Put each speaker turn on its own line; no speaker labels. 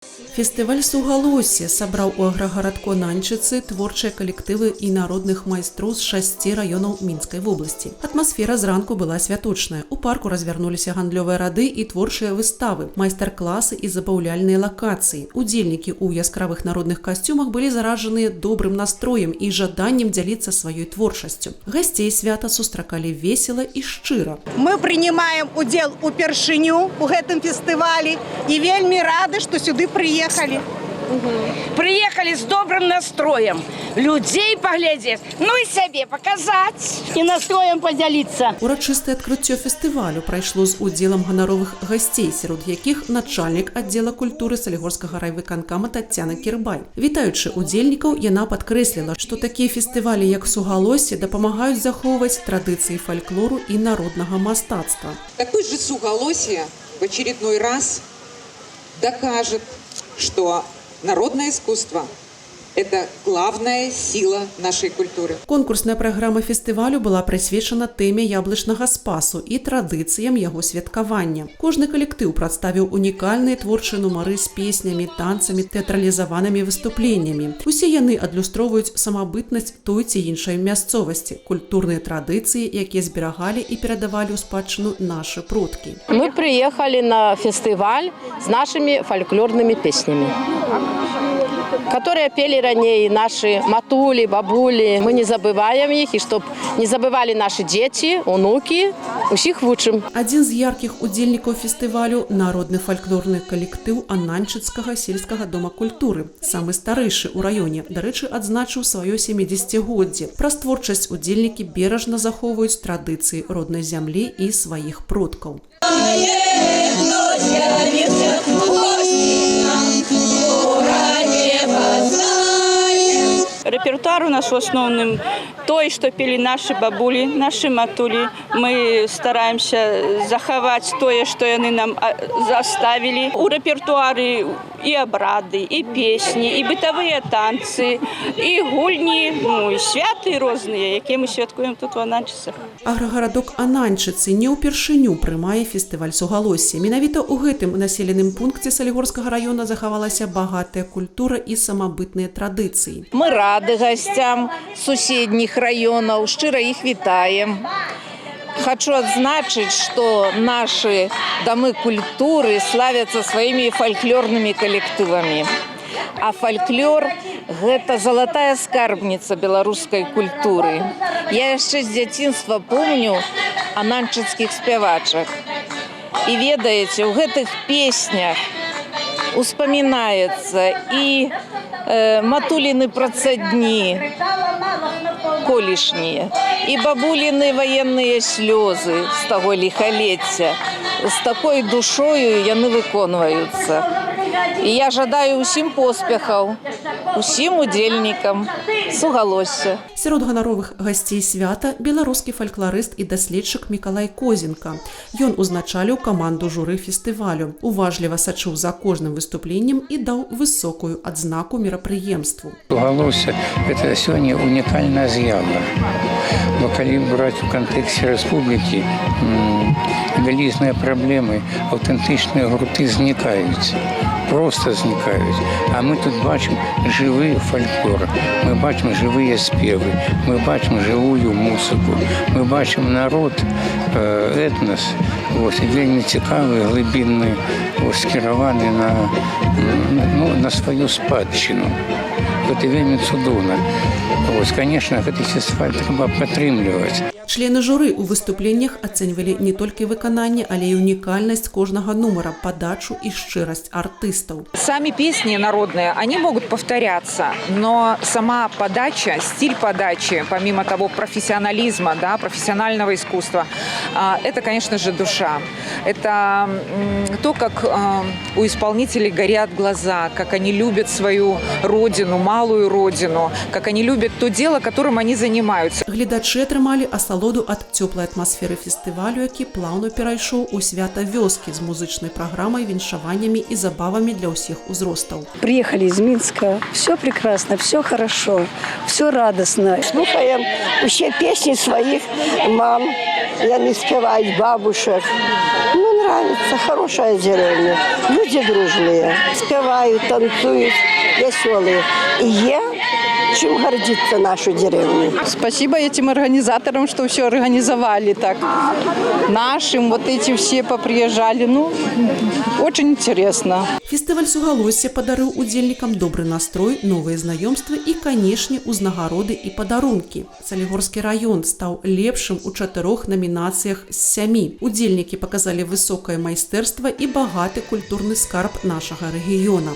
Фестываль «Сугалоссі» сабраў у аграгарадку Ананчыцы творчыя калектывы і народных майстроў з 6 раёнаў Мінскай вобласці. Атмасфера зранку была святочная. У парку развярнуліся гандлёвыя рады і творчыя выставы, майстар-класы і забаўляльныя лакацыі. Удзельнікі ў яскравых народных касцюмах былі заражаныя добрым настроем і жаданнем дзяліцца сваёй творчасцю. Гасцей свята сустракалі весела і шчыра.
Мы прынимаем удзел упершыню у гэтым фестывалі і вельмі рады, што сюды приехали.
Приехали с добрым настроем. Людей поглядеть, ну и себе показать.
И настроем поделиться.
Урачыстае адкрыццё фестывалю прайшло з удзелам ганаровых гасцей, сярод якіх начальнік аддзела культуры Салігорскага райвыканкама Таццяна Кірбай. Вітаючы удзельнікаў, яна падкрэсліла, што такія фестывалі, як «Сугалоссі», дапамагаюць захоўваць традыцыі фальклору і народнага мастацтва.
Такое же «Сугалоссье» в очередной раз докажет, что народное искусство – это главная сила нашей культуры.
Конкурсная праграма фестывалю была прысвечана тэме яблычнага спасу і традыцыям яго святкавання. Кожны калектыў прадставіў унікальныя творчыя нумары з песнямі, танцамі, тэатралізаванымі выступленнямі. Усе яны адлюстроўваюць самабытнасць той ці іншай мясцовасці, культурныя традыцыі, якія зберагалі і перадавалі ў спадчыну нашы продкі.
Мы приехали на фестиваль с нашими фольклорными песнями, которые пели ранее наши матули, бабули. Мы не забываем их, и чтобы не забывали наши дети, внуки, усіх вучым.
Адзін з яркіх удзельнікаў фестывалю – народны фальклорны калектыў Ананчыцкага сельскага дома культуры, самы старэйшы ў раёне. Дарэчы, адзначыў сваё 70-годдзе. Праз творчасць удзельнікі бережна захоўваюць традыцыі роднай зямлі і сваіх продкаў.
Репертуар у нас в основном той, что пели наши бабули, наши матули. Мы стараемся заховать то, что они нам заставили. У репертуары и обряды, и песни, и бытовые танцы, и гульни, ну, и святы разные, які мы святкуем тут в Ананчыцах.
Аграгарадок Ананчыцы не ўпершыню прымае фестываль «Сугалоссі». Менавіта ў гэтым населеным пункце Салігорскага района захавалася багатая культура і самабытныя традыцыі.
Мы рады гостям суседних районов, шчыра их витаем. Хочу отзначить, что наши домы культуры славятся своими фольклорными коллективами. А фольклор – это золотая скарбница белорусской культуры. Я еще с детства помню ананчыцких спевачек. И ведаете, в этих песнях успоминается и матулины процедни колішние, и бабулины военные слезы с того лихолетия. С такой душою яны выконваюцца. И я жадаю усім поспехаў, усім удзельнікам Сугалосся.
Сярод ганаровых гасцей свята беларускі фальклорыст і даследчык Мікалай Козенка. Ён узначаліў каманду журы фестывалю, уважліва сачыў за кожным выступленнем і даў высокую адзнаку мерапрыемству.
Сугалоссі – это сёння унікальная з'ява. Бо калі браць у кантэксце рэспублікі, вялізныя праблемы, аўтэнтычныя гурты знікаюць. Просто знікаюць. А мы тут бачым жывы фальклор, мы бачым жывыя спевы, мы бачым жывую музыку, мы бачым народ, этнос, вельмі цікавы, глыбінны, скіраваны на сваю спадчыну. Гэта вельмі цудоўна. Конечно, гэты фестываль трэба падтрымліваць.
Члены журы ў выступленнях ацэньвалі не толькі выкананне, але і унікальнасць кожнага нумара, подачу и шчырасць артыстаў.
Сами песни народные, они могут повторяться, но сама подача, стиль подачи, помимо того профессионализма, да, профессионального искусства, это, конечно же, душа. Это то, как у исполнителей горят глаза, как они любят свою родину, малую родину, как они любят то дело, которым они занимаются.
Гледачы атрымалі асалоду ад цёплай атмасферы фестывалю, які плаўна перайшоў у свята вёскі з музычнай праграмай, віншаваннямі і забавамі для ўсіх узростаў.
Приехали из Минска, все прекрасно, все хорошо, все радостно.
Слухаем все песни своих мам, яны спевают бабушек. Ну,
нравится, хорошая деревня. Люди дружные, спевают, танцуют, веселые. И я чем гордиться нашу деревню.
Спасибо этим организаторам, что все организовали так. Нашим вот эти все поприезжали. Ну, очень интересно.
Фестываль «Сугалоссе» падарыў удзельнікам добры настрой, новыя знаёмствы і, канешне, узнагароды і падарункі. Салігорскі раён стаў лепшым у 4 намінацыях з 7. Удзельнікі паказалі высокае майстэрства і багаты культурны скарб нашага рэгіёна.